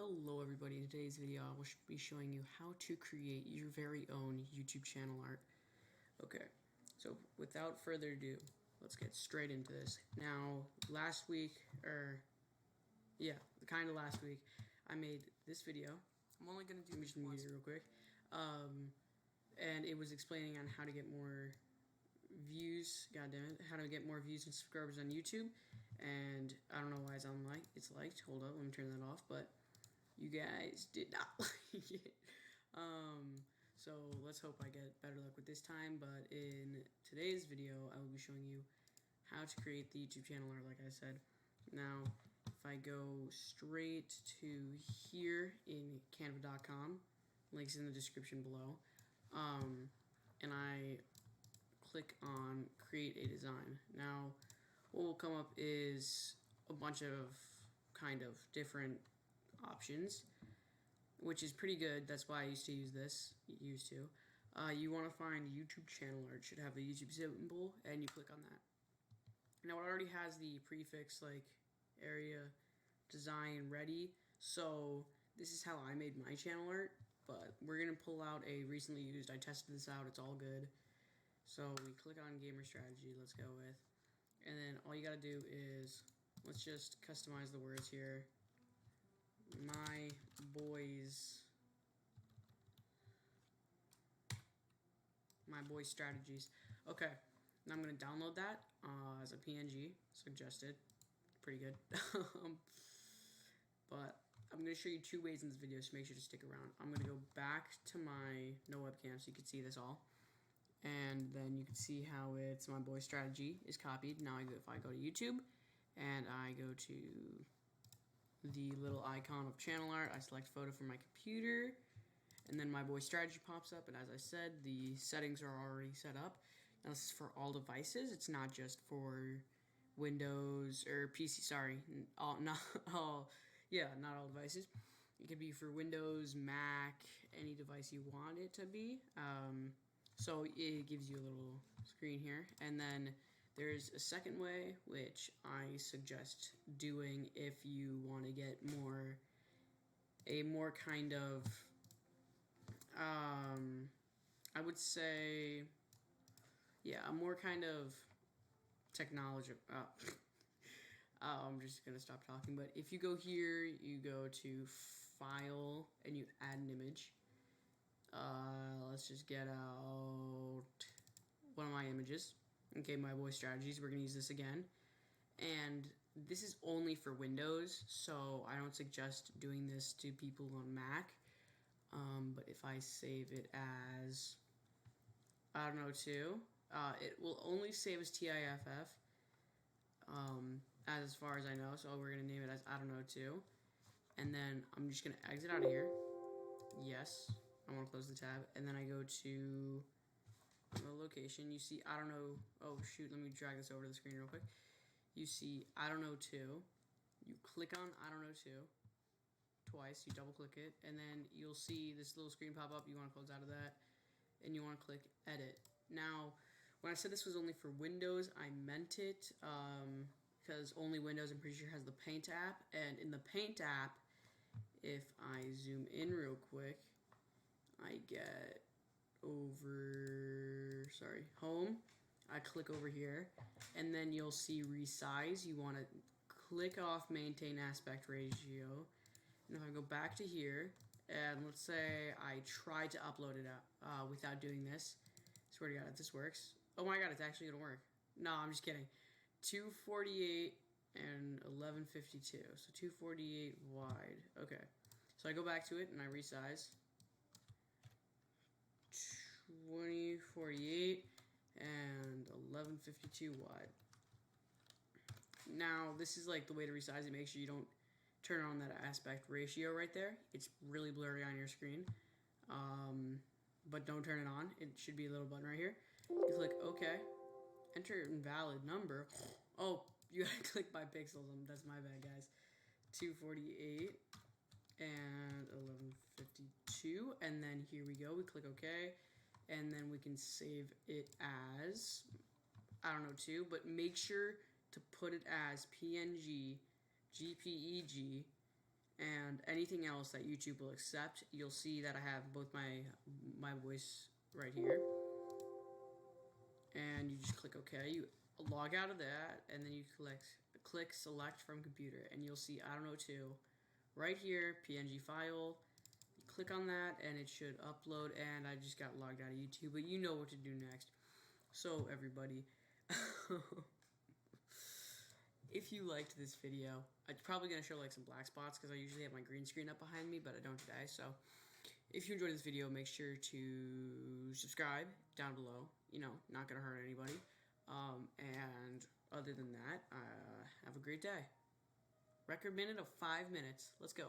Hello everybody, in today's video I will be showing you how to create your very own YouTube channel art. Okay, so without further ado, let's get straight into this. Now, last week, I made this video. I'm only going to do music real quick. And it was explaining on how to get more views, how to get more views and subscribers on YouTube. And I don't know why it's liked. Hold up, let me turn that off, but you guys did not like it. So let's hope I get better luck with this time. But in today's video, I will be showing you how to create the YouTube channel art, like I said. Now, if I go straight to here in Canva.com, links in the description below, and I click on create a design. Now, what will come up is a bunch of kind of different options, which is pretty good. That's why I used to use this. You want to find YouTube channel art. It should have a YouTube symbol, and you click on that. Now it already has the prefix like area design ready, so this is how I made my channel art, but we're gonna pull out a recently used. I tested this out, it's all good. So we click on gamer strategy, let's go with, and then all you gotta do is, let's just customize the words here. My boys strategies. Okay, now I'm gonna download that as a PNG, suggested. Pretty good. But I'm gonna show you two ways in this video, so make sure to stick around. I'm gonna go back to my no webcam so you can see this all, and then you can see how it's my boy strategy is copied. Now if I go to YouTube and I go to the little icon of channel art, I select photo from my computer, and then my boy strategy pops up, and as I said, the settings are already set up. Now this is for all devices, it's not just for Windows or PC, sorry, not all devices. It could be for Windows, Mac, any device you want it to be. So it gives you a little screen here, and then there's a second way, which I suggest doing if you want to get a more kind of, I would say, a more kind of technology. I'm just gonna stop talking. But if you go here, you go to File, and you add an image. Let's just get out one of my images. Okay, my boy strategies, we're going to use this again. And this is only for Windows, so I don't suggest doing this to people on Mac. But if I save it as, I don't know, 2, it will only save as TIFF, as far as I know, so we're going to name it as I don't know 2. And then I'm just going to exit out of here. Yes, I want to close the tab. And then I go to the location. You see I don't know, oh shoot, let me drag this over to the screen real quick. You see I don't know 2. You click on I don't know 2 twice, you double click it, and then you'll see this little screen pop up. You want to close out of that, and you want to click edit. Now when I said this was only for Windows, I meant it because only Windows, I'm pretty sure, has the Paint app. And in the Paint app, if I zoom in real quick, I get over, home. I click over here, and then you'll see resize. You want to click off maintain aspect ratio, and if I go back to here, and let's say I try to upload it without doing this, swear to God if this works. Oh my God, it's actually gonna work. No, I'm just kidding. 248 and 1152, so 248 wide. Okay, so I go back to it and I resize. 2048 and 1152 wide. Now this is like the way to resize it. Make sure you don't turn on that aspect ratio right there. It's really blurry on your screen, but don't turn it on. It should be a little button right here. You click OK, enter invalid number. Oh, you gotta click by pixels. That's my bad, guys. 248 and 1152, and then here we go. We click OK, and then we can save it as I don't know 2, but make sure to put it as PNG, JPEG, and anything else that YouTube will accept, you'll see that I have both my voice right here. And you just click OK. You log out of that, and then you click select from computer, and you'll see I don't know 2 right here, PNG file. You click on that, and it should upload. And I just got logged out of YouTube, but you know what to do next. So everybody, if you liked this video, I'm probably gonna show like some black spots because I usually have my green screen up behind me, but I don't today. So if you enjoyed this video, make sure to subscribe down below. You know, not gonna hurt anybody. And other than that, have a great day. Record minute of 5 minutes. Let's go.